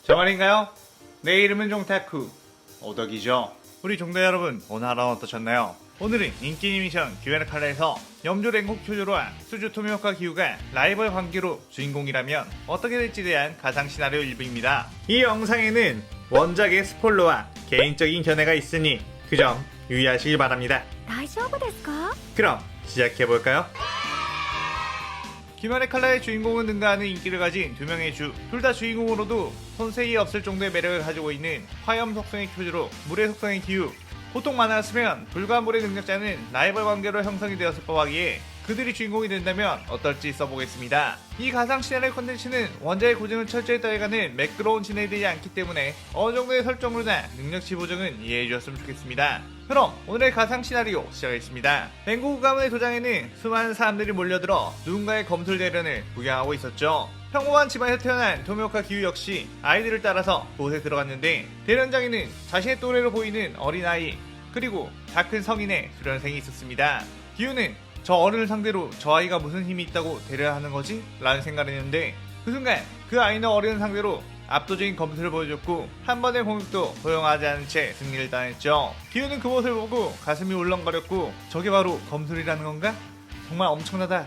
저 말인가요? 내 이름은 종타쿠 오덕이죠. 우리 종대 여러분, 오늘 하루는 어떠셨나요? 오늘은 인기 애니메이션 듀얼 칼라에서 염조 랭곡 쿄조로와 수주 토미오카 기우가 라이벌 관계로 주인공이라면 어떻게 될지에 대한 가상 시나리오 일부입니다. 이 영상에는 원작의 스포일러와 개인적인 견해가 있으니 그 점 유의하시길 바랍니다. 大丈夫ですか? 그럼 시작해볼까요? 귀멸의 칼라의 주인공은 능가하는 인기를 가진 두 명의 주, 둘 다 주인공으로도 손색이 없을 정도의 매력을 가지고 있는 화염 속성의 쿄조로, 물의 속성의 기우. 보통 만화였으면 불과 물의 능력자는 라이벌 관계로 형성이 되었을 법하기에 그들이 주인공이 된다면 어떨지 써보겠습니다. 이 가상 시나리오 컨텐츠는 원작의 고증을 철저히 따라가는 매끄러운 진행되지 않기 때문에 어느 정도의 설정으로나 능력치 보정은 이해해 주셨으면 좋겠습니다. 그럼 오늘의 가상 시나리오 시작하겠습니다. 랭고구 가문의 도장에는 수많은 사람들이 몰려들어 누군가의 검술 대련을 구경하고 있었죠. 평범한 집안에서 태어난 토미오카 기우 역시 아이들을 따라서 그곳에 들어갔는데, 대련장에는 자신의 또래로 보이는 어린아이 그리고 다 큰 성인의 수련생이 있었습니다. 기우는 저 어른을 상대로 저 아이가 무슨 힘이 있다고 대련하는 거지? 라는 생각을 했는데, 그 순간 그 아이는 어른을 상대로 압도적인 검술을 보여줬고 한 번의 공격도 허용하지 않은 채 승리를 따냈죠. 기우는 그 모습을 보고 가슴이 울렁거렸고, 저게 바로 검술이라는 건가? 정말 엄청나다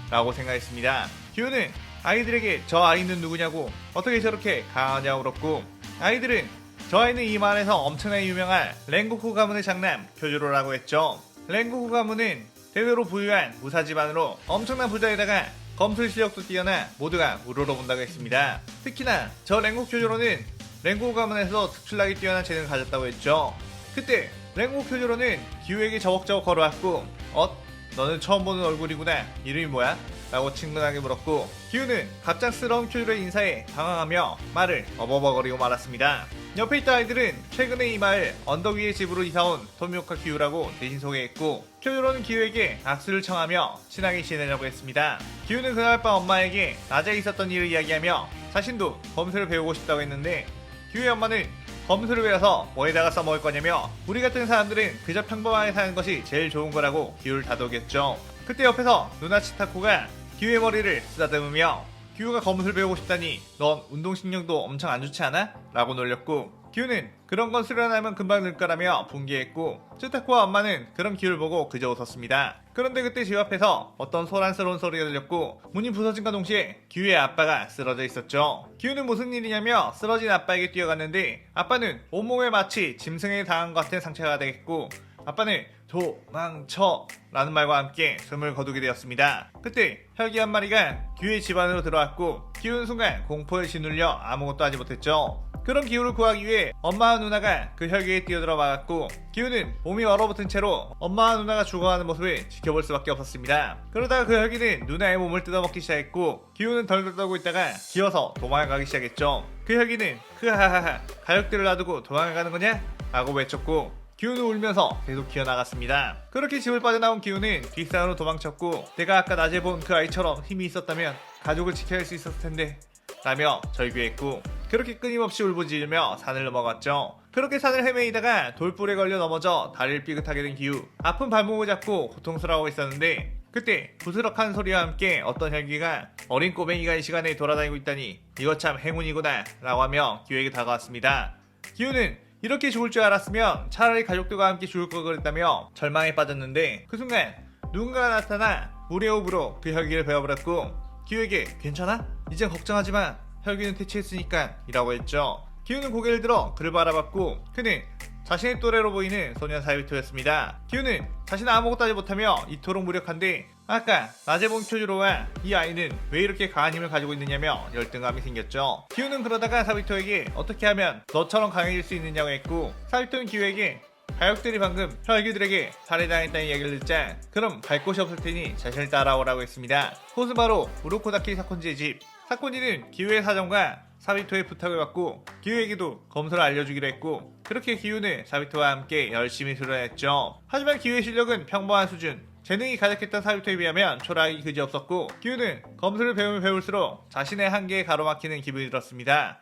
라고 생각했습니다. 기우는 아이들에게 저 아이는 누구냐고, 어떻게 저렇게 강하냐고 물었고, 아이들은 저 아이는 이 마을에서 엄청나게 유명한 랭고쿠 가문의 장남 쿄조로라고 했죠. 랭고쿠 가문은 대대로 부유한 무사 집안으로 엄청난 부자에다가 검술 실력도 뛰어나 모두가 우러러 본다고 했습니다. 특히나 저 랭고 쿄조로는 랭고 가문에서 특출나게 뛰어난 재능을 가졌다고 했죠. 그때 랭고 쿄조로는 기우에게 저벅저벅 걸어왔고, 너는 처음 보는 얼굴이구나. 이름이 뭐야? 라고 친근하게 물었고, 기우는 갑작스러운 쿄조로의 인사에 당황하며 말을 어버버거리고 말았습니다. 옆에 있던 아이들은 최근에 이 마을 언덕 위의 집으로 이사온 토미오카 기우라고 대신 소개했고, 쿄조로는 기우에게 악수를 청하며 친하게 지내려고 했습니다. 기우는 그날 밤 엄마에게 낮에 있었던 일을 이야기하며 자신도 검술을 배우고 싶다고 했는데, 기우의 엄마는 검술을 배워서 뭐에다가 써먹을 거냐며 우리 같은 사람들은 그저 평범하게 사는 것이 제일 좋은 거라고 기우를 다독였죠. 그때 옆에서 누나 치타코가 기우의 머리를 쓰다듬으며, 기우가 검술 배우고 싶다니 넌 운동신경도 엄청 안 좋지 않아? 라고 놀렸고, 기우는 그런 건 수련하면 금방 늘 거라며 분개했고, 치타코와 엄마는 그런 기우를 보고 그저 웃었습니다. 그런데 그때 집 앞에서 어떤 소란스러운 소리가 들렸고, 문이 부서진과 동시에 기우의 아빠가 쓰러져 있었죠. 기우는 무슨 일이냐며 쓰러진 아빠에게 뛰어갔는데, 아빠는 온몸에 마치 짐승에 당한 것 같은 상처가 되겠고, 아빠는 도망쳐 라는 말과 함께 숨을 거두게 되었습니다. 그때 혈기 한 마리가 기우의 집 안으로 들어왔고, 기우는 순간 공포에 짓눌려 아무것도 하지 못했죠. 그런 기우를 구하기 위해 엄마와 누나가 그 혈기에 뛰어들어 막았고, 기우는 몸이 얼어붙은 채로 엄마와 누나가 죽어가는 모습을 지켜볼 수밖에 없었습니다. 그러다가 그 혈기는 누나의 몸을 뜯어먹기 시작했고, 기우는 덜덜 떨고 있다가 기어서 도망가기 시작했죠. 그 혈기는 크하하하 가족들을 놔두고 도망가는 거냐? 라고 외쳤고, 기우는 울면서 계속 기어나갔습니다. 그렇게 집을 빠져나온 기우는 뒷산으로 도망쳤고, 내가 아까 낮에 본 그 아이처럼 힘이 있었다면 가족을 지켜야 할 수 있었을 텐데 라며 절규했고, 그렇게 끊임없이 울부짖으며 산을 넘어갔죠. 그렇게 산을 헤매이다가 돌불에 걸려 넘어져 다리를 삐끗하게 된 기우. 아픈 발목을 잡고 고통스러워하고 있었는데, 그때 부스럭한 소리와 함께 어떤 혈기가 어린 꼬맹이가 이 시간에 돌아다니고 있다니 이거 참 행운이구나 라고 하며 기우에게 다가왔습니다. 기우는 이렇게 죽을 줄 알았으면 차라리 가족들과 함께 죽을 걸 그랬다며 절망에 빠졌는데, 그 순간 누군가가 나타나 물의 호흡으로 그 혈기를 베어버렸고, 기우에게 괜찮아? 이젠 걱정하지 마. 혈기는 퇴치했으니까 이라고 했죠. 기우는 고개를 들어 그를 바라봤고, 그는 자신의 또래로 보이는 소년 사이토였습니다. 기우는 자신은 아무것도 하지 못하며 이토록 무력한데 아까 낮에 본 쿄조로와 이 아이는 왜 이렇게 강한 힘을 가지고 있느냐며 열등감이 생겼죠. 기우는 그러다가 사비토에게 어떻게 하면 너처럼 강해질 수 있느냐고 했고, 사비토는 기우에게 가족들이 방금 혈기들에게 살해당했다는 이야기를 듣자 그럼 갈 곳이 없을 테니 자신을 따라오라고 했습니다. 그것은 바로 우로코다키 사콘지의 집. 사콘지는 기우의 사정과 사비토의 부탁을 받고 기우에게도 검술을 알려주기로 했고, 그렇게 기우는 사비토와 함께 열심히 수련했죠. 하지만 기우의 실력은 평범한 수준. 재능이 가득했던 사비토에 비하면 초라하기 그지없었고, 기우는 검술을 배우면 배울수록 자신의 한계에 가로막히는 기분이 들었습니다.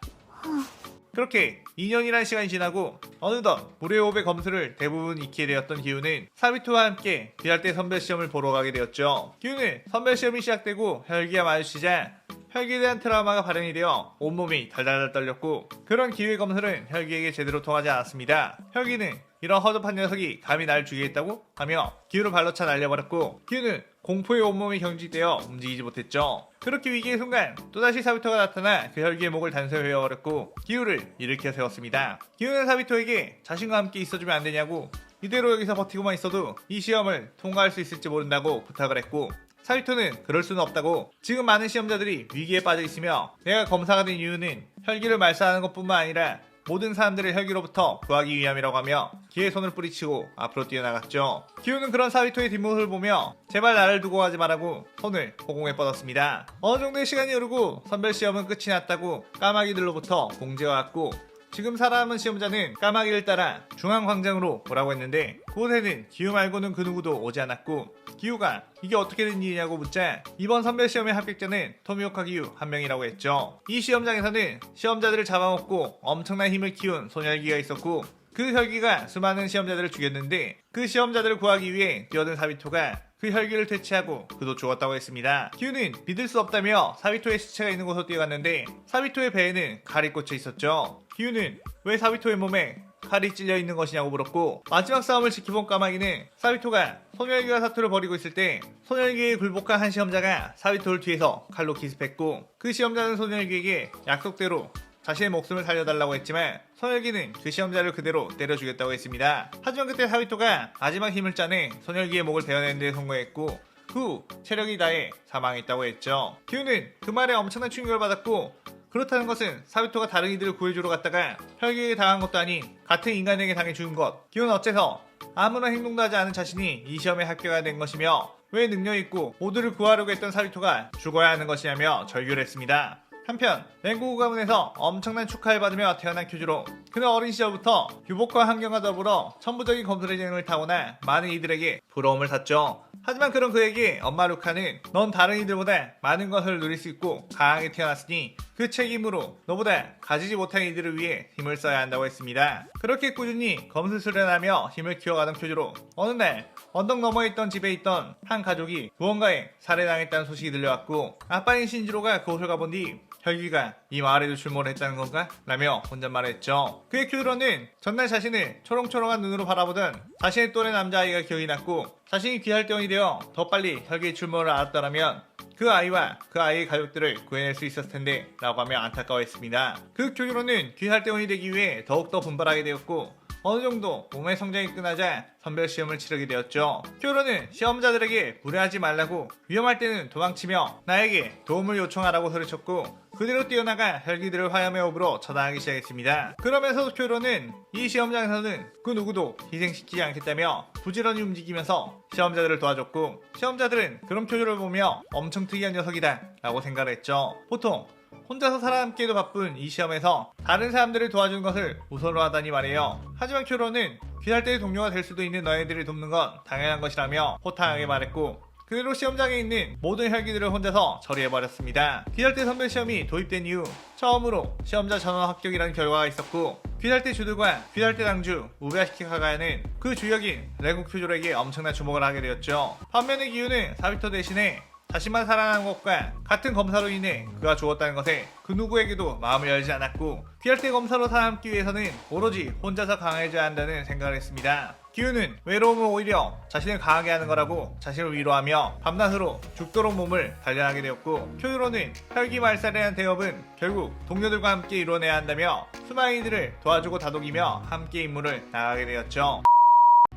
그렇게 2년이라는 시간이 지나고 어느덧 물의 호흡의 검술을 대부분 익히게 되었던 기우는 사비토와 함께 비할 때 선별 시험을 보러 가게 되었죠. 기우는 선별 시험이 시작되고 혈기가 마주치자 혈기에 대한 트라우마가 발현이 되어 온몸이 달달달 떨렸고 그런 기후의 검술은 혈기에게 제대로 통하지 않았습니다. 혈기는 이런 허접한 녀석이 감히 날 죽이겠다고? 하며 기후를 발로 차 날려버렸고 기후는 공포에 온몸이 경직되어 움직이지 못했죠. 그렇게 위기의 순간 또다시 사비토가 나타나 그 혈기의 목을 단서에 회어버렸고 기후를 일으켜 세웠습니다. 기후는 사비토에게 자신과 함께 있어주면 안 되냐고 이대로 여기서 버티고만 있어도 이 시험을 통과할 수 있을지 모른다고 부탁을 했고 사비토는 그럴 수는 없다고 지금 많은 시험자들이 위기에 빠져 있으며 내가 검사가 된 이유는 혈기를 말살하는 것뿐만 아니라 모든 사람들을 혈기로부터 구하기 위함이라고 하며 기에 손을 뿌리치고 앞으로 뛰어나갔죠. 기우는 그런 사비토의 뒷모습을 보며 제발 나를 두고 가지 말라고 손을 허공에 뻗었습니다. 어느 정도의 시간이 흐르고 선별시험은 끝이 났다고 까마귀들로부터 공지가 왔고 지금 살아남은 시험자는 까마귀를 따라 중앙광장으로 오라고 했는데 그곳에는 기우 말고는 그 누구도 오지 않았고 기우가 이게 어떻게 된 일이냐고 묻자 이번 선별시험의 합격자는 토미오카 기우 한 명이라고 했죠. 이 시험장에서는 시험자들을 잡아먹고 엄청난 힘을 키운 소녀혈기가 있었고 그 혈기가 수많은 시험자들을 죽였는데 그 시험자들을 구하기 위해 뛰어든 사비토가 그 혈기를 퇴치하고 그도 죽었다고 했습니다. 기우는 믿을 수 없다며 사비토의 시체가 있는 곳으로 뛰어갔는데 사비토의 배에는 칼이 꽂혀 있었죠. 기우는 왜 사비토의 몸에 칼이 찔려 있는 것이냐고 물었고 마지막 싸움을 지켜본 까마귀는 사비토가 소녀혈기와 사투를 벌이고 있을 때 소녀혈기에 굴복한 한 시험자가 사비토를 뒤에서 칼로 기습했고 그 시험자는 소녀혈기에게 약속대로 자신의 목숨을 살려달라고 했지만 소녀혈기는 그 시험자를 그대로 때려 죽였다고 했습니다. 하지만 그때 사비토가 마지막 힘을 짜내 소녀혈기의 목을 베어내는 데 성공했고 그 후 체력이 다해 사망했다고 했죠. 기우는 그 말에 엄청난 충격을 받았고 그렇다는 것은 사비토가 다른 이들을 구해주러 갔다가 혈기에게 당한 것도 아닌 같은 인간에게 당해 죽은 것. 기우는 어째서 아무런 행동도 하지 않은 자신이 이 시험에 합격해야 된 것이며 왜 능력있고 모두를 구하려고 했던 사비토가 죽어야 하는 것이냐며 절규를 했습니다. 한편 랭고구 가문에서 엄청난 축하를 받으며 태어난 큐즈로 그는 어린 시절부터 유복과 환경과 더불어 천부적인 검술의 재능을 타고나 많은 이들에게 부러움을 샀죠. 하지만 그런 그에게 엄마 루카는 넌 다른 이들보다 많은 것을 누릴 수 있고 강하게 태어났으니 그 책임으로 너보다 가지지 못한 이들을 위해 힘을 써야 한다고 했습니다. 그렇게 꾸준히 검술 수련하며 힘을 키워가던 큐즈로 어느 날 언덕 너머에 있던 집에 있던 한 가족이 무언가에 살해당했다는 소식이 들려왔고 아빠인 신지로가 그곳을 가본 뒤 혈기가 이 마을에도 출몰을 했다는 건가? 라며 혼잣말을 했죠. 그의 큐즈로는 전날 자신을 초롱초롱한 눈으로 바라보던 자신의 또래 남자아이가 기억이 났고 자신이 귀할대원이 되어 더 빨리 혈기의 출몰을 알았더라면 그 아이와 그 아이의 가족들을 구해낼 수 있었을 텐데 라고 하며 안타까워했습니다. 그 큐즈로는 귀할대원이 되기 위해 더욱더 분발하게 되었고 어느 정도 몸의 성장이 끝나자 선별시험을 치르게 되었죠. 큐로는 시험자들에게 무례하지 말라고 위험할 때는 도망치며 나에게 도움을 요청하라고 소리쳤고 그대로 뛰어나가 혈기들을 화염의 호흡으로 처단하기 시작했습니다. 그러면서 큐로는 이 시험장에서는 그 누구도 희생시키지 않겠다며 부지런히 움직이면서 시험자들을 도와줬고 시험자들은 그런 큐로를 보며 엄청 특이한 녀석이다 라고 생각을 했죠. 보통 혼자서 살아남기에도 바쁜 이 시험에서 다른 사람들을 도와주는 것을 우선으로 하다니 말이에요. 하지만 큐로는 귀할대의 동료가 될 수도 있는 너희들을 돕는 건 당연한 것이라며 호탕하게 말했고 그대로 시험장에 있는 모든 혈기들을 혼자서 처리해버렸습니다. 귀할대 선별시험이 도입된 이후 처음으로 시험자 전원 합격이라는 결과가 있었고 귀할대 주들과 귀할대 당주 우베아시키카가야는 그 주역인 레고 큐조에게 엄청난 주목을 하게 되었죠. 반면에 기우는 사비토 대신에 자신만 살아나는 것과 같은 검사로 인해 그가 죽었다는 것에 그 누구에게도 마음을 열지 않았고 귀할대 검사로 살아남기 위해서는 오로지 혼자서 강해져야 한다는 생각을 했습니다. 기우는 외로움을 오히려 자신을 강하게 하는 거라고 자신을 위로하며 밤낮으로 죽도록 몸을 단련하게 되었고 큐로는 혈기 말살에 대한 대업은 결국 동료들과 함께 이뤄내야 한다며 수많은 이들을 도와주고 다독이며 함께 임무를 나가게 되었죠.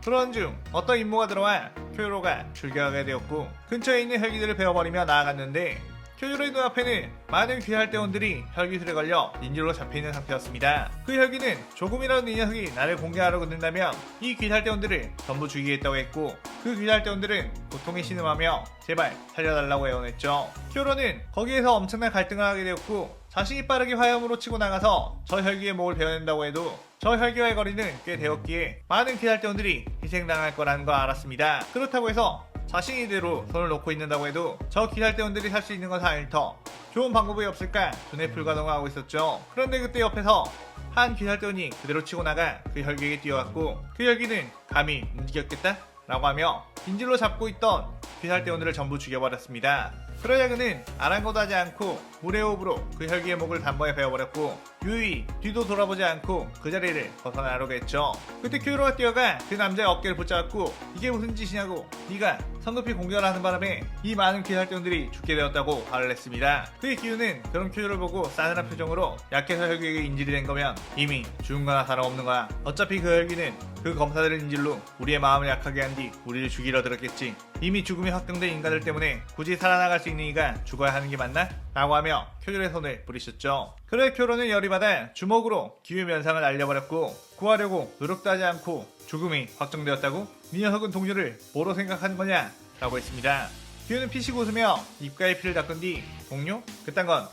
그런 중 어떤 임무가 들어와 큐로가 출격하게 되었고 근처에 있는 혈기들을 베어버리며 나아갔는데 큐로의 눈앞에는 많은 귀할대원들이 혈기술에 걸려 닌지로 잡혀있는 상태였습니다. 그 혈기는 조금이라도 이 녀석이 나를 공격하려고 든다면 이 귀할대원들을 전부 죽이겠다고 했고 그 귀할대원들은 고통에 신음하며 제발 살려달라고 애원했죠. 큐로는 거기에서 엄청난 갈등을 하게 되었고 자신이 빠르게 화염으로 치고 나가서 저 혈기의 목을 베어낸다고 해도 저 혈기와의 거리는 꽤 되었기에 많은 귀할대원들이 희생당할 거라는 걸 알았습니다. 그렇다고 해서 자신이 이대로 손을 놓고 있는다고 해도 저 귀할대원들이 살 수 있는 것은 아닐 터 좋은 방법이 없을까 두뇌 불가동하고 있었죠. 그런데 그때 옆에서 한 귀할대원이 그대로 치고 나가 그 혈기에게 뛰어왔고 그 혈기는 감히 움직였겠다? 라고 하며 빈질로 잡고 있던 귀할대원들을 전부 죽여버렸습니다. 그러자 그는 아랑곳 하지 않고 물의 호흡으로 그 혈기의 목을 단번에 베어버렸고 유유히 뒤도 돌아보지 않고 그 자리를 벗어나려고 했죠. 그때 큐로가 뛰어가 그 남자의 어깨를 붙잡고 이게 무슨 짓이냐고, 네가 성급히 공격을 하는 바람에 이 많은 귀활동들이 죽게 되었다고 화를 냈습니다. 그의 기우는 그런 큐로를 보고 싸늘한 표정으로 약해서 혈기에게 인질이 된 거면 이미 죽은 거나 다름없는 거야. 어차피 그 혈기는 그 검사들의 인질로 우리의 마음을 약하게 한 뒤 우리를 죽이려 들었겠지. 이미 죽음이 확정된 인간들 때문에 굳이 살아나갈 수 있는 이가 죽어야 하는 게 맞나? 라고 하며 큐로의 손을 부리셨죠. 그래 큐로는 열이 받아 주먹으로 기우의 면상을 날려버렸고, 구하려고 노력도 하지 않고 죽음이 확정되었다고? 네 녀석은 동료를 뭐로 생각하는 거냐? 라고 했습니다. 기우는 피식 웃으며 입가에 피를 닦은 뒤 동료? 그딴 건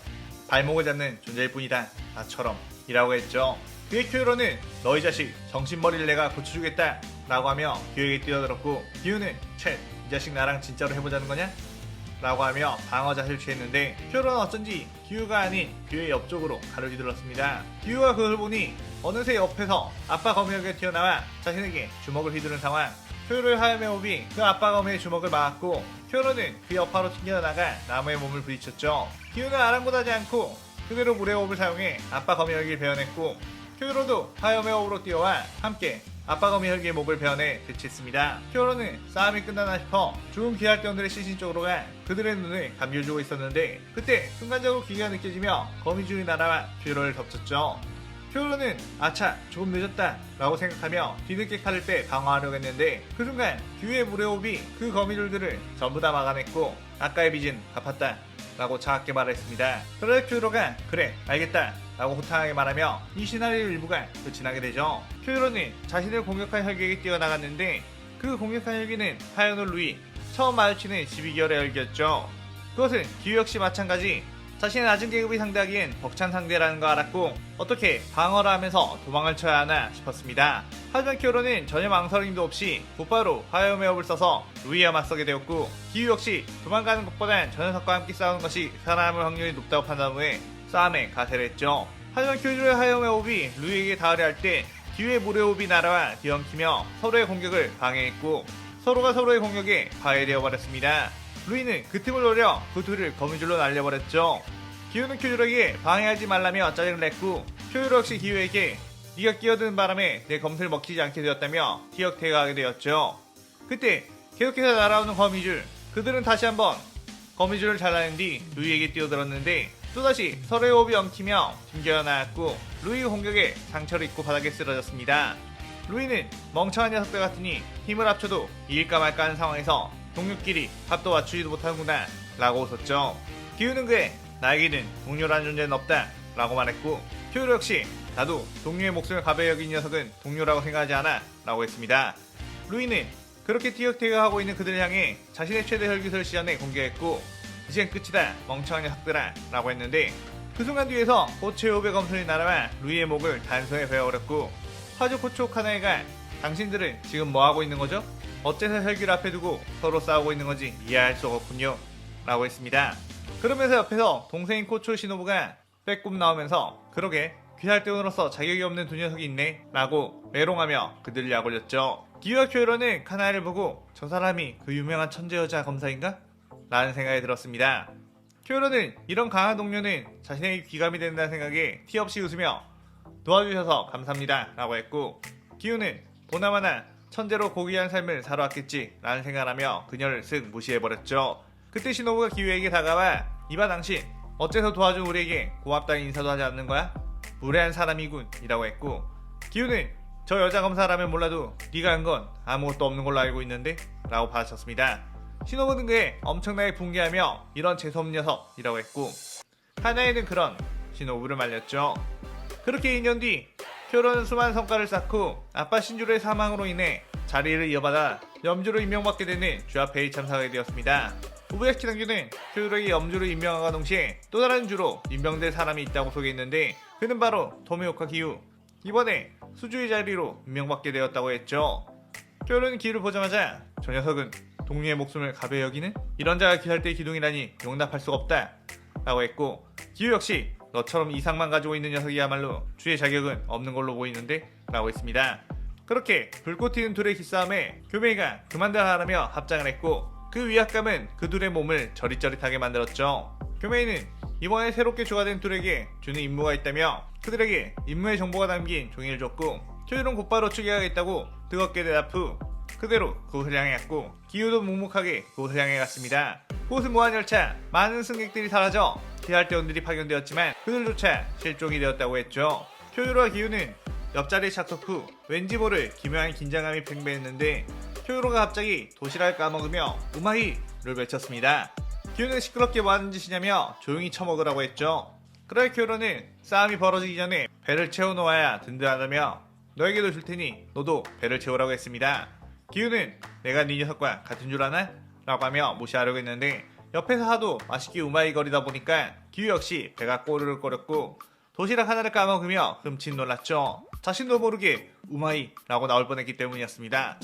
발목을 잡는 존재일 뿐이다. 나처럼 이라고 했죠. 그의 큐로는 너희 자식 정신머리를 내가 고쳐주겠다 라고 하며 기우에게 뛰어들었고, 기우는 쳇, 이 자식 나랑 진짜로 해보자는 거냐? 라고 하며 방어 자세를 취했는데 큐로는 어쩐지 기우가 아닌 기우의 옆쪽으로 가를 휘둘렀습니다. 기우가 그걸 보니 어느새 옆에서 아빠 거미에게 튀어나와 자신에게 주먹을 휘두른 상황. 큐로의 하얀 호흡이 그 아빠 거미의 주먹을 막았고 큐로는 그 여파로 튕겨나가 나무의 몸을 부딪혔죠. 기우는 아랑곳하지 않고 그대로 물의 호흡을 사용해 아빠 거미 혈기를 베어냈고, 큐로도 화염의 호흡으로 뛰어와 함께 아빠 거미 혈기의 목을 베어내 대치했습니다. 큐로는 싸움이 끝나나 싶어 죽은 귀활대원들의 시신 쪽으로 가 그들의 눈을 감겨주고 있었는데 그때 순간적으로 기가 느껴지며 거미줄이 날아와 큐로를 덮쳤죠. 큐로는 아차 조금 늦었다 라고 생각하며 뒤늦게 칼을 빼 방어하려고 했는데 그 순간 기우의 물의 호흡이 그 거미줄들을 전부 다 막아냈고 아까의 빚은 갚았다 라고 차갑게 말했습니다. 그러자 큐로가 그래 알겠다 라고 호탕하게 말하며 이 시나리오 일부가 끝이 나게 되죠. 큐로는 자신을 공격한 혈기에게 뛰어나갔는데 그 공격한 혈기는 파이오노 루이, 처음 마주치는 12개월의 혈기였죠. 그것은 기우 역시 마찬가지 자신의 낮은 계급이 상대하기엔 벅찬 상대라는 거 알았고 어떻게 방어를 하면서 도망을 쳐야 하나 싶었습니다. 하지만 큐로는 전혀 망설임도 없이 곧바로 화염의 호흡을 써서 루이와 맞서게 되었고, 기우 역시 도망가는 것보단 저 녀석과 함께 싸우는 것이 살아남을 확률이 높다고 판단 후에 싸움에 가세를 했죠. 하지만 큐로의 화염의 호흡이 루이에게 닿으려 할 때 기우의 물의 호흡이 날아와 뒤엉키며 서로의 공격을 방해했고 서로가 서로의 공격에 파괴되어 버렸습니다. 루이는 그 틈을 노려 그 둘을 거미줄로 날려버렸죠. 기우는 큐로에게 방해하지 말라며 짜증을 냈고 큐로 역시 기우에게 네가 끼어드는 바람에 내 검술 먹히지 않게 되었다며 기억대가하게 되었죠. 그때 계속해서 날아오는 거미줄, 그들은 다시 한번 거미줄을 잘라낸 뒤 루이에게 뛰어들었는데 또다시 서로의 호흡이 엉키며 튕겨 나왔고 루이 공격에 상처를 입고 바닥에 쓰러졌습니다. 루이는 멍청한 녀석들 같으니 힘을 합쳐도 이길까 말까 하는 상황에서 동료끼리 합도 맞추지도 못하는구나 라고 웃었죠. 기우는 그에 나에게는 동료라는 존재는 없다 라고 말했고 큐로 역시 나도 동료의 목숨을 가벼이 여긴 녀석은 동료라고 생각하지 않아 라고 했습니다. 루이는 그렇게 티격태격하고 있는 그들을 향해 자신의 최대 혈기술을 시전해 공격했고 이젠 끝이다 멍청한 녀석들아 라고 했는데 그 순간 뒤에서 호초의 호배 검술이 날아와 루이의 목을 단소에 베어버렸고 화조 코초 카나에가 당신들은 지금 뭐하고 있는 거죠? 어째서 혈기를 앞에 두고 서로 싸우고 있는 건지 이해할 수 없군요 라고 했습니다. 그러면서 옆에서 동생인 코초 시노부가 빼꼼 나오면서 그러게 귀할대원으로서 자격이 없는 두 녀석이 있네 라고 메롱하며 그들을 약올렸죠. 기우와 큐로는 카나를 보고 저 사람이 그 유명한 천재 여자 검사인가? 라는 생각이 들었습니다. 큐로는 이런 강한 동료는 자신에게 귀감이 된다는 생각에 티 없이 웃으며 도와주셔서 감사합니다 라고 했고 기우는 보나마나 천재로 고귀한 삶을 살아왔겠지 라는 생각을 하며 그녀를 쓱 무시해버렸죠. 그때 시노부가 기우에게 다가와 이봐 당신 어째서 도와준 우리에게 고맙다는 인사도 하지 않는 거야? 무례한 사람이군 이라고 했고 기우는 저 여자 검사라면 몰라도 네가 한 건 아무것도 없는 걸로 알고 있는데 라고 받아쳤습니다. 시노부는 그에 엄청나게 붕괴하며 이런 재수없는 녀석이라고 했고 하나에는 그런 시노부를 말렸죠. 그렇게 2년 뒤 큐로는 수많은 성과를 쌓고 아빠 신주로의 사망으로 인해 자리를 이어받아 염주로 임명받게 되는 주합회의 참석하게 되었습니다. 우부야키 당규는 큐로에게 염주로 임명함과 동시에 또 다른 주로 임명될 사람이 있다고 소개했는데 그는 바로 토미오카 기우. 이번에 수주의 자리로 임명받게 되었다고 했죠. 큐로는 기우를 보자마자 저 녀석은 동료의 목숨을 가벼이 여기는? 이런 자가 귀할 때의 기둥이라니 용납할 수가 없다 라고 했고 기우 역시 너처럼 이상만 가지고 있는 녀석이야말로 주의 자격은 없는 걸로 보이는데 라고 했습니다. 그렇게 불꽃 튀는 둘의 기싸움에 교메이가 그만둬라 하며 합장을 했고 그 위압감은 그 둘의 몸을 저릿저릿하게 만들었죠. 교메이는 이번에 새롭게 추가된 둘에게 주는 임무가 있다며 그들에게 임무의 정보가 담긴 종이를 줬고 쿄유는 곧바로 추격하겠다고 뜨겁게 대답 후 그대로 그곳을 향해 갔고 기우도 묵묵하게 그곳을 향해 갔습니다. 그곳은 무한열차, 많은 승객들이 사라져 피할대원들이 파견되었지만 그들조차 실종이 되었다고 했죠. 쿄유로와 기우는 옆자리에 착석 후 왠지 모를 기묘한 긴장감이 팽배했는데 쿄유로가 갑자기 도시락을 까먹으며 우마이를 외쳤습니다. 기우는 시끄럽게 뭐하는 짓이냐며 조용히 처먹으라고 했죠. 그러자 쿄유로는 싸움이 벌어지기 전에 배를 채워놓아야 든든하다며 너에게도 줄 테니 너도 배를 채우라고 했습니다. 기우는 내가 네 녀석과 같은 줄 아나? 라고 하며 무시하려고 했는데 옆에서 하도 맛있게 우마이 거리다 보니까 기우 역시 배가 꼬르륵거렸고 도시락 하나를 까먹으며 흠칫 놀랐죠. 자신도 모르게 우마이 라고 나올 뻔했기 때문이었습니다.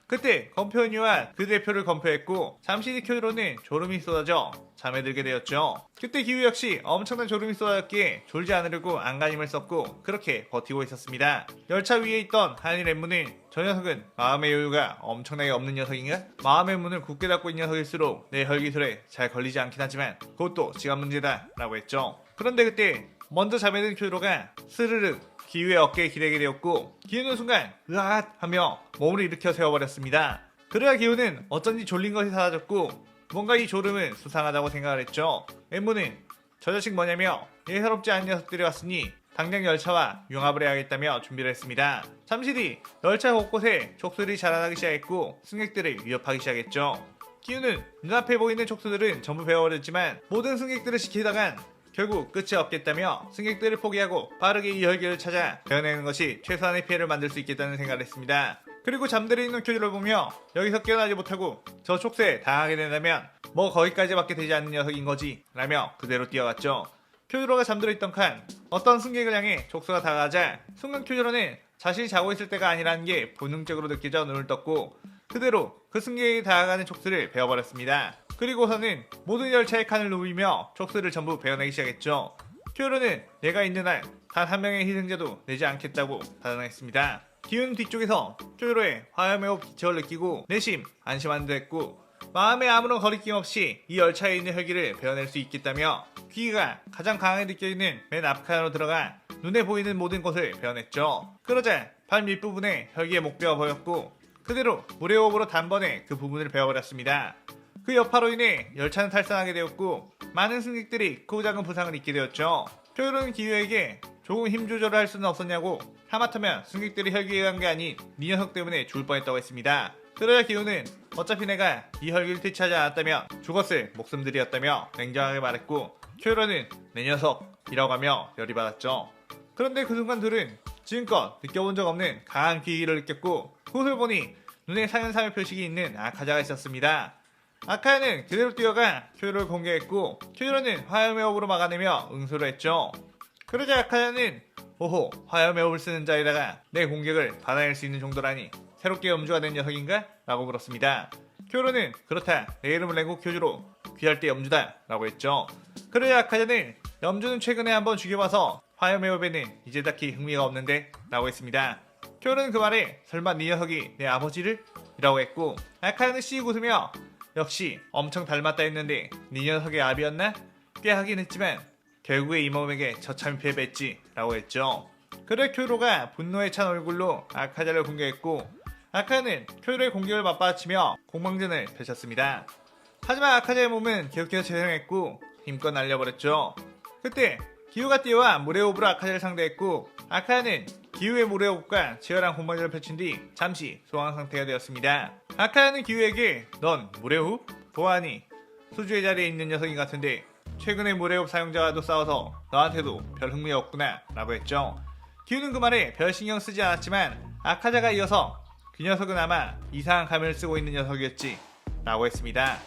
그때 검표은이와 그 대표를 검표했고 잠시 뒤 쿄유로는 졸음이 쏟아져 잠에 들게 되었죠. 그때 기우 역시 엄청난 졸음이 쏟아졌기에 졸지 않으려고 안간힘을 썼고 그렇게 버티고 있었습니다. 열차 위에 있던 한일 랩문은 저 녀석은 마음의 여유가 엄청나게 없는 녀석인가? 마음의 문을 굳게 닫고 있는 녀석일수록 내 혈기술에 잘 걸리지 않긴 하지만 그것도 시간 문제다 라고 했죠. 그런데 그때 먼저 잠에 든 쿄유로가 스르르 기우의 어깨에 기대게 되었고 기우는 순간 으앗 하며 몸을 일으켜 세워버렸습니다. 그러자 기우는 어쩐지 졸린 것이 사라졌고 뭔가 이 졸음은 수상하다고 생각을 했죠. 엠무는 저 자식 뭐냐며 예사롭지 않은 녀석들이 왔으니 당장 열차와 융합을 해야겠다며 준비를 했습니다. 잠시 뒤 열차 곳곳에 촉수들이 자라나기 시작했고 승객들을 위협하기 시작했죠. 기우는 눈앞에 보이는 촉수들은 전부 베어버렸지만 모든 승객들을 지키다간 결국 끝이 없겠다며 승객들을 포기하고 빠르게 이 혈기를 찾아 베어내는 것이 최소한의 피해를 만들 수 있겠다는 생각을 했습니다. 그리고 잠들어 있는 쿄유를 보며 여기서 깨어나지 못하고 저 촉수에 당하게 된다면 뭐 거기까지밖에 되지 않는 녀석인 거지 라며 그대로 뛰어갔죠. 쿄유로가 잠들어 있던 칸 어떤 승객을 향해 촉수가 다가가자 순간 쿄유로는 자신이 자고 있을 때가 아니라는 게 본능적으로 느껴져 눈을 떴고 그대로 그 승객에게 다가가는 촉수를 베어버렸습니다. 그리고서는 모든 열차의 칸을 누비며 촉수를 전부 베어내기 시작했죠. 쿄유로는 내가 있는 한 단 한 명의 희생자도 내지 않겠다고 단언했습니다. 기우는 뒤쪽에서 쿄유로의 화염의 호흡 기척을 느끼고 내심 안심한 듯 했고 마음에 아무런 거리낌 없이 이 열차에 있는 혈기를 베어낼 수 있겠다며 귀가 가장 강하게 느껴지는 맨 앞칸으로 들어가 눈에 보이는 모든 곳을 베어냈죠. 그러자 발 밑부분에 혈기의 목뼈가 보였고 그대로 물의 호흡으로 단번에 그 부분을 베어버렸습니다. 그 여파로 인해 열차는 탈선하게 되었고 많은 승객들이 크고 작은 부상을 입게 되었죠. 쿄유로는 기우에게 조금 힘 조절을 할 수는 없었냐고 하마터면 승객들이 혈기에 간 게 아닌 네 녀석 때문에 죽을 뻔했다고 했습니다. 그러자 기우는 어차피 내가 이 혈기를 퇴치하지 않았다면 죽었을 목숨들이었다며 냉정하게 말했고 쿄유로는 내 녀석이라고 하며 열이 받았죠. 그런데 그 순간 둘은 지금껏 느껴본 적 없는 강한 기기를 느꼈고 그곳을 보니 눈에 상현상의 표식이 있는 아카자가 있었습니다. 아카야는 그대로 뛰어가 쿄유로를 공격했고 쿄유로는 화염의 호흡으로 막아내며 응수를 했죠. 그러자 아카야는 오호 화염의 호흡을 쓰는 자에다가 내 공격을 받아낼 수 있는 정도라니 새롭게 염주가 된 녀석인가? 라고 물었습니다. 쿄유로는 그렇다 내 이름을 내고 쿄유로 귀할 때 염주다 라고 했죠. 그러자 아카야는 염주는 최근에 한번 죽여봐서 화염의 호흡에는 이제 딱히 흥미가 없는데 라고 했습니다. 쿄유로는 그 말에 설마 네 녀석이 내 아버지를? 이라고 했고 아카야는 씩 웃으며 역시 엄청 닮았다 했는데 네 녀석의 아비였나? 꽤 하긴 했지만 결국에 이 몸에게 처참히 패배했지 라고 했죠. 그래 쿄유로가 분노에 찬 얼굴로 아카자를 공격했고 아카는 쿄유로의 공격을 맞받아치며 공방전을 펼쳤습니다. 하지만 아카자의 몸은 계속해서 재생했고 힘껏 날려버렸죠. 그때 기우가 뛰어와 물의 호흡으로 아카자를 상대했고 아카야는 기우의 물의 호흡과 치열한 공방전을 펼친 뒤 잠시 소강 상태가 되었습니다. 아카야는 기우에게 넌 물의 호흡? 보아하니 수주의 자리에 있는 녀석인 같은데 최근에 물의 호흡 사용자와도 싸워서 너한테도 별 흥미 없구나 라고 했죠. 기우는 그 말에 별 신경 쓰지 않았지만 아카자가 이어서 그 녀석은 아마 이상한 가면을 쓰고 있는 녀석이었지 라고 했습니다.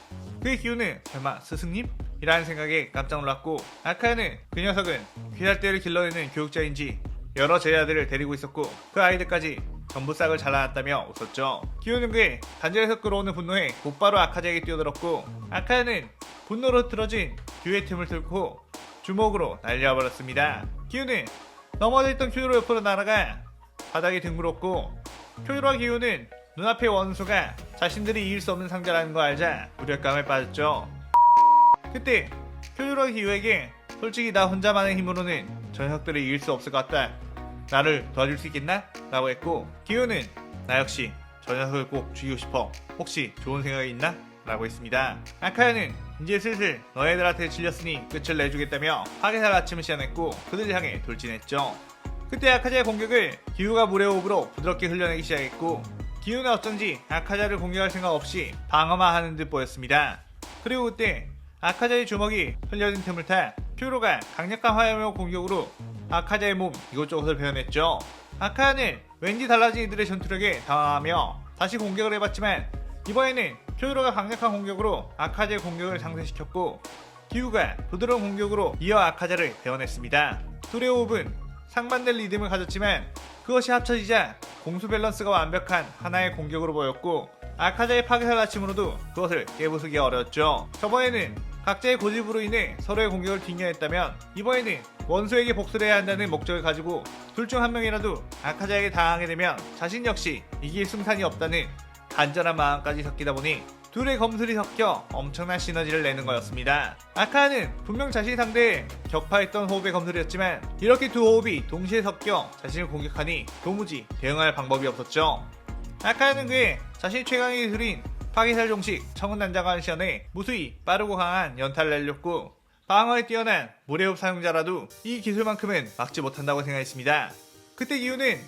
그의 기우는 설마 스승님? 이라는 생각에 깜짝 놀랐고 아카야는 그 녀석은 귀할대를 길러내는 교육자인지 여러 제자들을 데리고 있었고 그 아이들까지 전부 싹을 잘라놨다며 웃었죠. 기우는 그의 단절에서 끌어오는 분노에 곧바로 아카자에게 뛰어들었고 아카야는 분노로 틀어진 기우의 틈을 뚫고 주먹으로 날려버렸습니다. 기우는 넘어져 있던 쿄유로 옆으로 날아가 바닥에 등 물었고 쿄유로와 기우는 눈앞의 원수가 자신들이 이길 수 없는 상대라는 거 알자 무력감에 빠졌죠. 그때 쿄유로가 기우에게 솔직히 나 혼자만의 힘으로는 저 녀석들을 이길 수 없을 것 같다. 나를 도와줄 수 있겠나? 라고 했고 기우는 나 역시 저 녀석을 꼭 죽이고 싶어. 혹시 좋은 생각이 있나? 라고 했습니다. 아카야는 이제 슬슬 너희들한테 질렸으니 끝을 내주겠다며 파괴살 아침을 시연했고 그들을 향해 돌진했죠. 그때 아카자의 공격을 기우가 물의 호흡으로 부드럽게 흘려내기 시작했고 기우는 어쩐지 아카자를 공격할 생각 없이 방어만 하는 듯 보였습니다. 그리고 그때 아카자의 주먹이 흘려진 틈을 타 쿄유로가 강력한 화염의 공격으로 아카자의 몸 이곳저곳을 베어냈죠. 아카야는 왠지 달라진 이들의 전투력에 당황하며 다시 공격을 해봤지만 이번에는 쿄유로가 강력한 공격으로 아카자의 공격을 상쇄시켰고 기우가 부드러운 공격으로 이어 아카자를 베어냈습니다. 둘의 호흡은 상반된 리듬을 가졌지만 그것이 합쳐지자 공수 밸런스가 완벽한 하나의 공격으로 보였고 아카자의 파괴살 아침으로도 그것을 깨부수기 어려웠죠. 저번에는 각자의 고집으로 인해 서로의 공격을 뒷면했다면 이번에는 원수에게 복수를 해야 한다는 목적을 가지고 둘 중 한 명이라도 아카자에게 당하게 되면 자신 역시 이길 승산이 없다는 간절한 마음까지 섞이다 보니 둘의 검술이 섞여 엄청난 시너지를 내는 거였습니다. 아카야는 분명 자신이 상대에 격파했던 호흡의 검술이었지만 이렇게 두 호흡이 동시에 섞여 자신을 공격하니 도무지 대응할 방법이 없었죠. 아카야는 그의 자신의 최강의 기술인 파괴살 종식 청운난장을 시연해 무수히 빠르고 강한 연타를 날렸고 방어에 뛰어난 물의호흡 사용자라도 이 기술만큼은 막지 못한다고 생각했습니다. 그때 기우는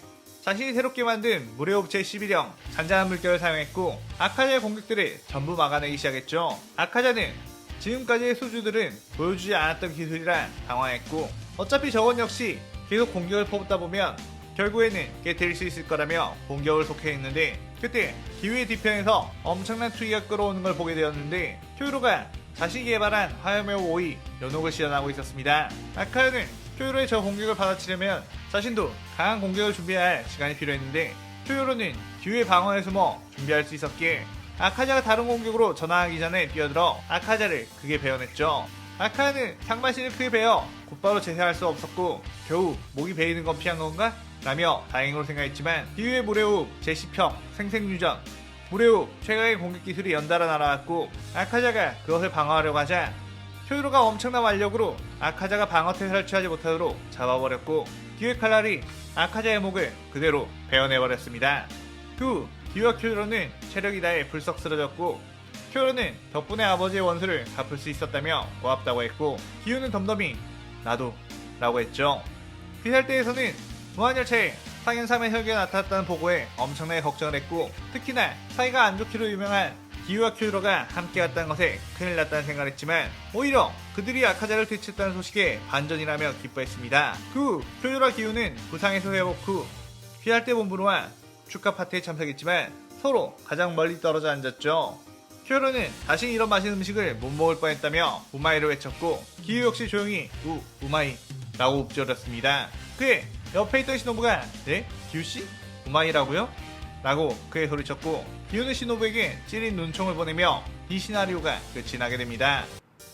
자신이 새롭게 만든 물의호흡 제11형 잔잔한 물결을 사용했고 아카자의 공격들을 전부 막아내기 시작했죠. 아카자는 지금까지의 수주들은 보여주지 않았던 기술이라 당황했고 어차피 저건 역시 계속 공격을 퍼붓다 보면 결국에는 깨뜨릴 수 있을 거라며 공격을 속해했는데 그때 기우의 뒤편에서 엄청난 투기가 끌어오는 걸 보게 되었는데 쿄유로가 자신이 개발한 화염의 5위 연옥을 시연하고 있었습니다. 아카야는 쿄유로의 저 공격을 받아치려면 자신도 강한 공격을 준비해야 할 시간이 필요했는데 쿄유로는 기우의 방어에 숨어 준비할 수 있었기에 아카자가 다른 공격으로 전환하기 전에 뛰어들어 아카자를 크게 베어냈죠. 아카야는 상반신을 크게 베어 곧바로 재생할 수 없었고 겨우 목이 베이는 건 피한 건가? 라며 다행으로 생각했지만 기우의 물의호흡 제10형 생생유전 물의호흡 최강의 공격 기술이 연달아 날아왔고 아카자가 그것을 방어하려고 하자 쿄유로가 엄청난 완력으로 아카자가 방어태세를 취하지 못하도록 잡아버렸고 기우의 칼날이 아카자의 목을 그대로 베어내버렸습니다. 그 후 기우와 쿄유로는 체력이 다해 불썩 쓰러졌고 쿄유로는 덕분에 아버지의 원수를 갚을 수 있었다며 고맙다고 했고 기우는 덤덤히 나도 라고 했죠. 비살대에서는 무한열차에 상현삼의 혈기가 나타났다는 보고에 엄청나게 걱정을 했고 특히나 사이가 안 좋기로 유명한 기우와 쿄유로가 함께 갔다는 것에 큰일 났다는 생각을 했지만 오히려 그들이 아카자를 되찾았다는 소식에 반전이라며 기뻐했습니다. 그 후 쿄유로와 기우는 부상에서 회복 후 피할대 본부로와 축하 파티에 참석했지만 서로 가장 멀리 떨어져 앉았죠. 쿄유로는 다시 이런 맛있는 음식을 못 먹을 뻔했다며 우마이를 외쳤고 기우 역시 조용히 우마이 라고 읊조렸습니다. 그의 옆에 있던 시노부가 네? 기우씨? 우마이라고요? 라고 그의 소리쳤고 기우는 시노부에게 찌린 눈총을 보내며 이 시나리오가 끝이 나게 됩니다.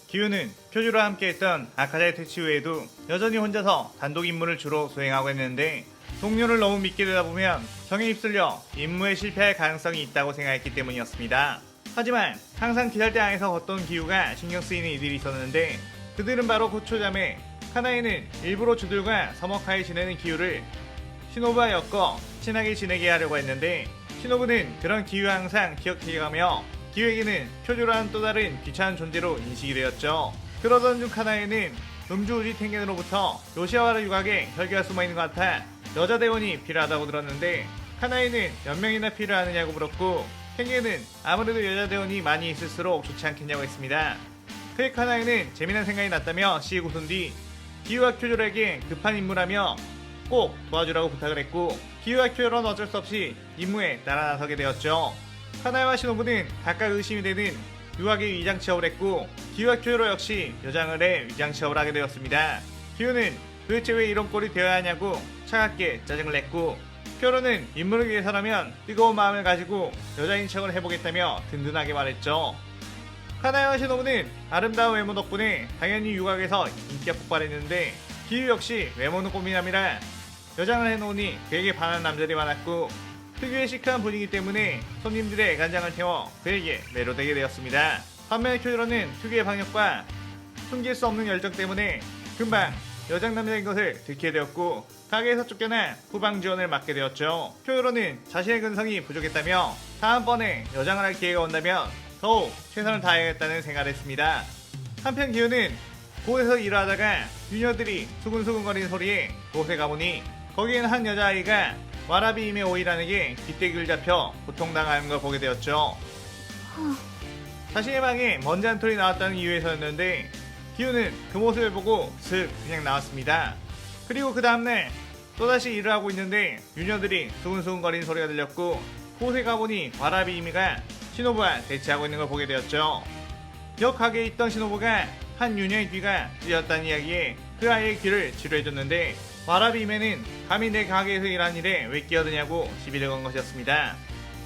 기우는 쿄유로와 함께했던 아카자의 퇴치 후에도 여전히 혼자서 단독 임무를 주로 수행하고 있는데 동료를 너무 믿게 되다 보면 정에 휩쓸려 임무에 실패할 가능성이 있다고 생각했기 때문이었습니다. 하지만 항상 기다대 안에서 걷던 기우가 신경 쓰이는 이들이 있었는데 그들은 바로 고초자매 카나이는 일부러 주들과 서먹하게 지내는 기우를 시노부와 엮어 친하게 지내게 하려고 했는데 시노부는 그런 기우를 항상 기억해가며 기우에게는 쿄유로라는 또 다른 귀찮은 존재로 인식이 되었죠. 그러던 중 카나이는 음주우지 텐겐으로부터 요시아와라 유곽에 혈기가 숨어있는 것 같아 여자 대원이 필요하다고 들었는데 카나이는 몇 명이나 필요하느냐고 물었고 텐겐은 아무래도 여자 대원이 많이 있을수록 좋지 않겠냐고 했습니다. 그의 카나이는 재미난 생각이 났다며 시에 웃은 뒤 기우와 쿄유로에게 급한 임무라며 꼭 도와주라고 부탁을 했고 기우와 쿄유로는 어쩔 수 없이 임무에 따라 나서게 되었죠. 카나이와 시노부는 각각 의심이 되는 유학의 위장 취업을 했고 기우와 쿄유로 역시 여장을 해 위장 취업을 하게 되었습니다. 기우는 도대체 왜 이런 꼴이 되어야 하냐고 차갑게 짜증을 냈고 쿄유로는 임무를 위해서라면 뜨거운 마음을 가지고 여자인 척을 해보겠다며 든든하게 말했죠. 카나이와 시노부는 아름다운 외모 덕분에 당연히 유학에서 인기가 폭발했는데 기우 역시 외모는 꽃미남이라 여장을 해놓으니 그에게 반하는 남자들이 많았고 특유의 시크한 분위기 때문에 손님들의 간장을 태워 그에게 매료되게 되었습니다. 반면에 큐조로는 특유의 방역과 숨길 수 없는 열정 때문에 금방 여장남자인 것을 들키게 되었고 가게에서 쫓겨나 후방 지원을 맡게 되었죠. 큐조로는 자신의 근성이 부족했다며 다음번에 여장을 할 기회가 온다면 더욱 최선을 다해야겠다는 생각을 했습니다. 한편 기우는 곳에서 일을 하다가 유녀들이 수근수근거리는 소리에 곳에 가보니 거기에는 한 여자아이가 와라비임의 오이란에게 빗대기를 잡혀 고통당하는 걸 보게 되었죠. 자신의 방에 먼지 한 톨이 나왔다는 이유에서였는데 기우는 그 모습을 보고 슥 그냥 나왔습니다. 그리고 그 다음날 또다시 일을 하고 있는데 유녀들이 수근수근거리는 소리가 들렸고 곳에 가보니 와라비임이가 시노부와 대치하고 있는 걸 보게 되었죠. 옆 가게에 있던 시노부가 한 유녀의 귀가 찢었다는 이야기에 그 아이의 귀를 치료해줬는데 와라비임에는 감히 내 가게에서 일하는 일에 왜 끼어드냐고 시비를 건 것이었습니다.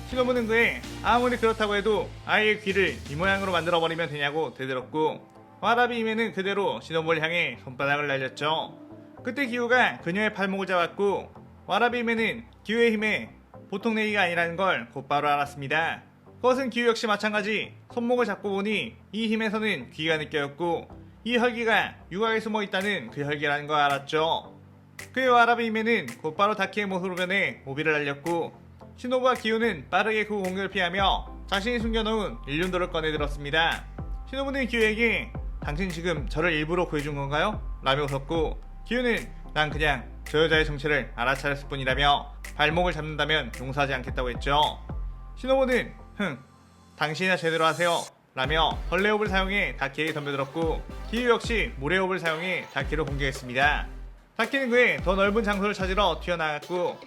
시노부는 그에 아무리 그렇다고 해도 아이의 귀를 이 모양으로 만들어버리면 되냐고 대들었고 와라비임에는 그대로 시노부를 향해 손바닥을 날렸죠. 그때 기우가 그녀의 팔목을 잡았고 와라비임에는 기우의 힘에 보통 내기가 아니라는 걸 곧바로 알았습니다. 그것은 기우 역시 마찬가지 손목을 잡고 보니 이 힘에서는 귀가 느껴졌고 이 혈기가 유곽에 숨어있다는 그 혈기라는 걸 알았죠. 그의 와라비임에는 곧바로 다키의 모습으로 변해 오비를 날렸고 시노부와 기우는 빠르게 그 공격을 피하며 자신이 숨겨놓은 일륜도를 꺼내들었습니다. 시노부는 기우에게 당신 지금 저를 일부러 구해준 건가요? 라며 웃었고 기우는 난 그냥 저 여자의 정체를 알아차렸을 뿐이라며 발목을 잡는다면 용서하지 않겠다고 했죠. 시노부는 당신이나 제대로 하세요 라며 벌레호흡을 사용해 다키에게 덤벼들었고 기우 역시 모래호흡을 사용해 다키를 공격했습니다. 다키는 그의 더 넓은 장소를 찾으러 튀어나갔고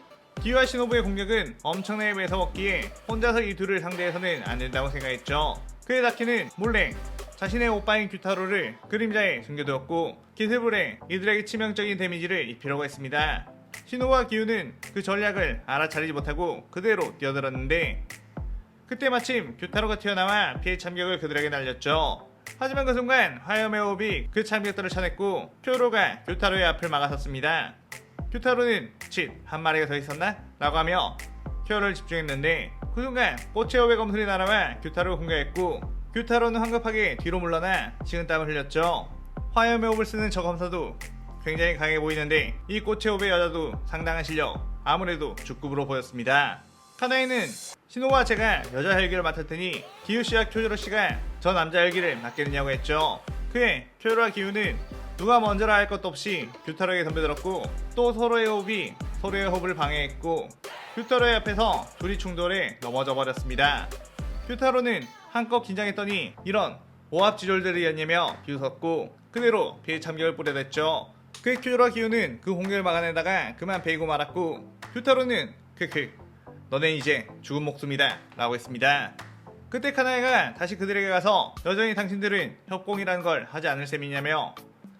기우와 시노부의 공격은 엄청나게 매서웠기에 혼자서 이 둘을 상대해서는 안된다고 생각했죠. 그의 다키는 몰래 자신의 오빠인 규타로를 그림자에 숨겨두었고 기습을해 이들에게 치명적인 데미지를 입히려고 했습니다. 시노부와 기우는 그 전략을 알아차리지 못하고 그대로 뛰어들었는데 그때 마침 규타로가 튀어나와 피해 참격을 그들에게 날렸죠. 하지만 그 순간 화염의 호흡이 그 참격들을 쳐냈고 쿄로가 규타로의 앞을 막아섰습니다. 규타로는 칫 한 마리가 더 있었나? 라고 하며 쿄로를 집중했는데 그 순간 꽃의 호흡의 검술이 날아와 규타로를 공격했고 규타로는 황급하게 뒤로 물러나 식은땀을 흘렸죠. 화염의 호흡을 쓰는 저 검사도 굉장히 강해 보이는데 이 꽃의 호흡의 여자도 상당한 실력, 아무래도 주급으로 보였습니다. 카나이는 시노와 제가 여자 혈기를 맡을 테니 기우씨와 쿄조로씨가 저 남자 혈기를 맡겠느냐고 했죠. 그에 쿄조로와 기우는 누가 먼저라 할 것도 없이 규타로에게 덤벼들었고 또 서로의 호흡이 서로의 호흡을 방해했고 규타로의 앞에서 둘이 충돌해 넘어져 버렸습니다. 규타로는 한껏 긴장했더니 이런 오합지졸들이었냐며 비웃었고 그대로 피해 참격을 뿌려댔죠. 그의 쿄조로와 기우는 그 공격을 막아내다가 그만 베이고 말았고 규타로는 크크 너넨 이제 죽은 목숨이다 라고 했습니다. 그때 카나에가 다시 그들에게 가서 여전히 당신들은 협공이라는 걸 하지 않을 셈이냐며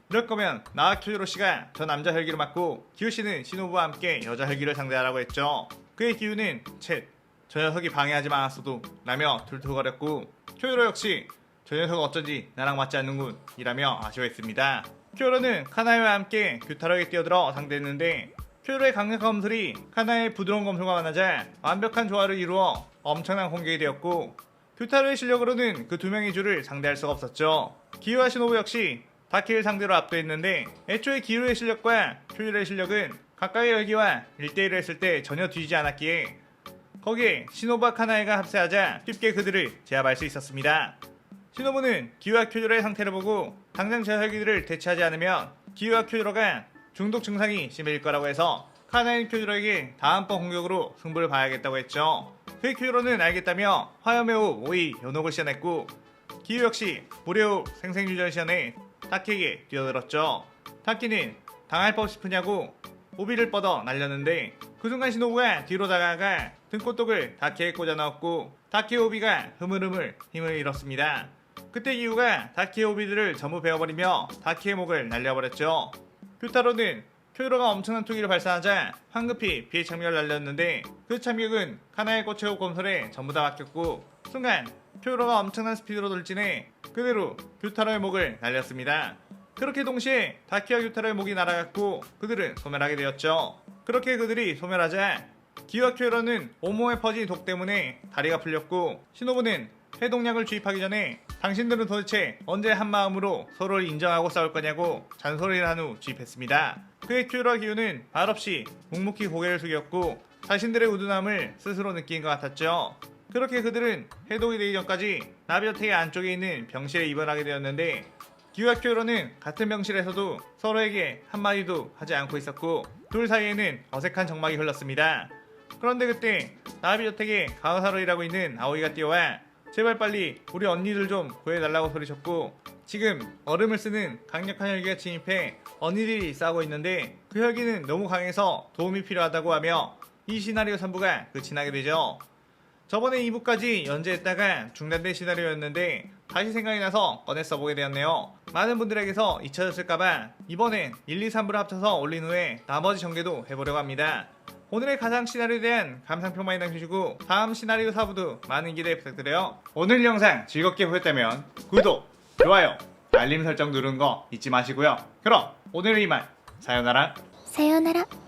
이럴 거면 나와 쿄조로씨가 저 남자 혈기를 맡고 기우씨는 시노부와 함께 여자 혈기를 상대하라고 했죠. 그의 기우는 저 녀석이 방해하지 않았어도 라며 툴툴거렸고 쿄조로 역시 저 녀석은 어쩐지 나랑 맞지 않는군 이라며 아쉬워했습니다. 쿄조로는 카나에와 함께 규타로에게 뛰어들어 상대했는데 쿄조로의 강력한 검술이 카나의 부드러운 검술과 만나자 완벽한 조화를 이루어 엄청난 공격이 되었고 규타로의 실력으로는 그 두 명의 줄을 상대할 수가 없었죠. 기우와 시노부 역시 다키를 상대로 압도했는데 애초에 기우의 실력과 쿄조로의 실력은 각각의 열기와 1대1을 했을 때 전혀 뒤지지 않았기에 거기에 시노부와 카나에가 합세하자 쉽게 그들을 제압할 수 있었습니다. 시노부는 기우와 쿄조로의 상태를 보고 당장 저 혈기들을 대체하지 않으면 기우와 쿄조로가 중독 증상이 심해질 거라고 해서 카나인 쿄조로에게 다음번 공격으로 승부를 봐야겠다고 했죠. 그의 쿄조로는 알겠다며 화염의 호흡 오이 연옥을 시연했고 기우 역시 물의 호흡 생생유전을 시연해 다키에게 뛰어들었죠. 다키는 당할 법 싶으냐고 오비를 뻗어 날렸는데 그 순간 시노부가 뒤로 다가가 등꽃독을 다키에 꽂아 넣었고 다키의 오비가 흐물흐물 힘을 잃었습니다. 그때 기우가 다키의 오비들을 전부 베어버리며 다키의 목을 날려버렸죠. 규타로는 쿄조로가 엄청난 투기를 발사하자 황급히 피해 참격을 날렸는데 그 참격은 카나의 꽃의 호흡 검술에 전부 다 막혔고 순간 쿄조로가 엄청난 스피드로 돌진해 그대로 규타로의 목을 날렸습니다. 그렇게 동시에 다키와 규타로의 목이 날아갔고 그들은 소멸하게 되었죠. 그렇게 그들이 소멸하자 기우와 큐어는 온몸에 퍼진 독 때문에 다리가 풀렸고, 시노부는 해독약을 주입하기 전에 당신들은 도대체 언제 한마음으로 서로를 인정하고 싸울 거냐고 잔소리를 한 후 주입했습니다. 그의 큐어와 기우는 말없이 묵묵히 고개를 숙였고 자신들의 우둔함을 스스로 느낀 것 같았죠. 그렇게 그들은 해독이 되기 전까지 나비저택의 안쪽에 있는 병실에 입원하게 되었는데, 기우와 큐어는 같은 병실에서도 서로에게 한마디도 하지 않고 있었고 둘 사이에는 어색한 정막이 흘렀습니다. 그런데 그때 나비저택에 간호사로 일하고 있는 아오이가 뛰어와 제발 빨리 우리 언니들 좀 구해달라고 소리쳤고, 지금 얼음을 쓰는 강력한 혈기가 침입해 언니들이 싸우고 있는데 그 혈기는 너무 강해서 도움이 필요하다고 하며 이 시나리오 3부가 끝이 나게 되죠. 저번에 2부까지 연재했다가 중단된 시나리오였는데 다시 생각이 나서 꺼내 써보게 되었네요. 많은 분들에게서 잊혀졌을까봐 이번엔 1, 2, 3부를 합쳐서 올린 후에 나머지 전개도 해보려고 합니다. 오늘의 가상 시나리오에 대한 감상평 많이 남겨주시고 다음 시나리오 4부도 많은 기대 부탁드려요. 오늘 영상 즐겁게 보셨다면 구독, 좋아요, 알림 설정 누르는 거 잊지 마시고요. 그럼 오늘은 이만, 사요나라.さようなら。